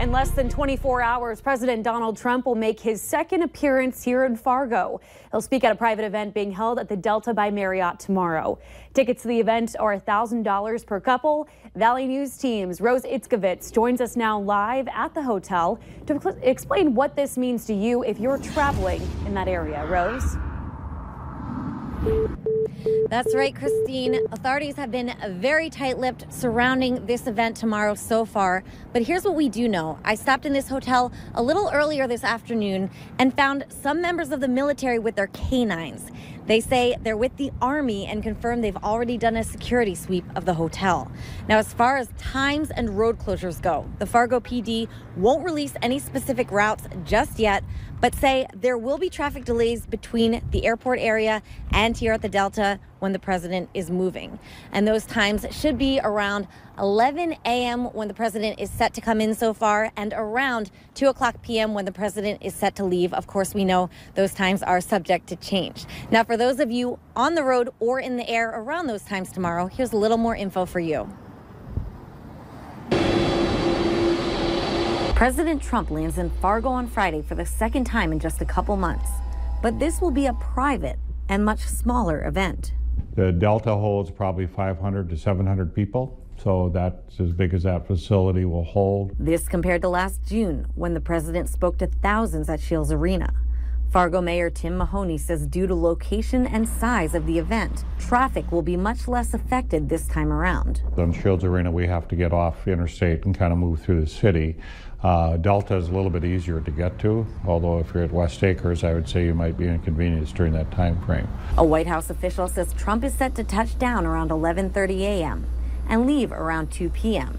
In less than 24 hours, President Donald Trump will make his second appearance here in Fargo. He'll speak at a private event being held at the Delta by Marriott tomorrow. Tickets to the event are $1,000 per couple. Valley News Team's Rose Itzkovitz joins us now live at the hotel to explain what this means to you if you're traveling in that area. Rose? That's right, Christine. Authorities have been very tight-lipped surrounding this event tomorrow so far. But here's what we do know. I stopped in this hotel a little earlier this afternoon and found some members of the military with their canines. They say they're with the Army and confirm they've already done a security sweep of the hotel. Now, as far as times and road closures go, the Fargo PD won't release any specific routes just yet, but say there will be traffic delays between the airport area and here at the Delta when the president is moving. And those times should be around 11 a.m. when the president is set to come in so far, and around 2 o'clock p.m. when the president is set to leave. Of course, we know those times are subject to change. Now, for those of you on the road or in the air around those times tomorrow, here's a little more info for you. President Trump lands in Fargo on Friday for the second time in just a couple months. But this will be a private and much smaller event. The Delta holds probably 500 to 700 people, so that's as big as that facility will hold. This compared to last June, when the president spoke to thousands at Shields Arena. Fargo Mayor Tim Mahoney says due to location and size of the event, traffic will be much less affected this time around. On Shields Arena, we have to get off interstate and kind of move through the city. Delta is a little bit easier to get to, although if you're at West Acres, I would say you might be inconvenienced during that time frame. A White House official says Trump is set to touch down around 11:30 a.m. and leave around 2 p.m.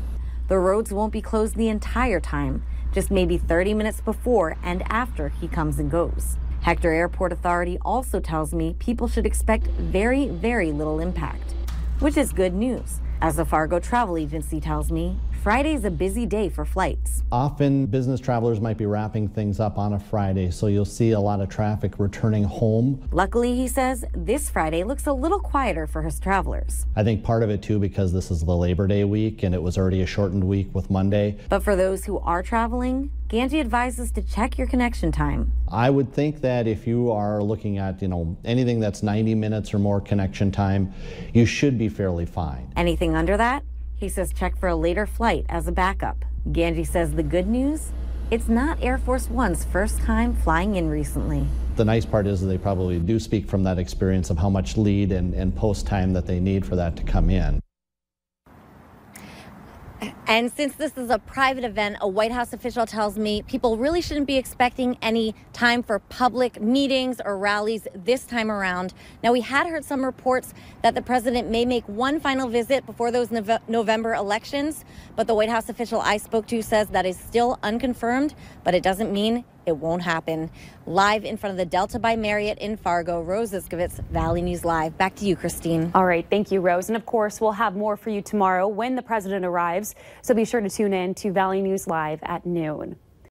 The roads won't be closed the entire time, just maybe 30 minutes before and after he comes and goes. Hector Airport Authority also tells me people should expect very, very little impact, which is good news. As the Fargo Travel Agency tells me, Friday's a busy day for flights. Often business travelers might be wrapping things up on a Friday, so you'll see a lot of traffic returning home. Luckily, he says, this Friday looks a little quieter for his travelers. I think part of it too because this is the Labor Day week and it was already a shortened week with Monday. But for those who are traveling, Ganji advises to check your connection time. I would think that if you are looking at, anything that's 90 minutes or more connection time, you should be fairly fine. Anything under that? He says check for a later flight as a backup. Ganji says the good news? It's not Air Force One's first time flying in recently. The nice part is that they probably do speak from that experience of how much lead and post time that they need for that to come in. And since this is a private event, a White House official tells me people really shouldn't be expecting any time for public meetings or rallies this time around. Now, we had heard some reports that the president may make one final visit before those November elections, but the White House official I spoke to says that is still unconfirmed, but it doesn't mean it won't happen. Live in front of the Delta by Marriott in Fargo, Rose Itzkovitz, Valley News Live. Back to you, Christine. All right. Thank you, Rose. And of course, we'll have more for you tomorrow when the president arrives. So be sure to tune in to Valley News Live at noon.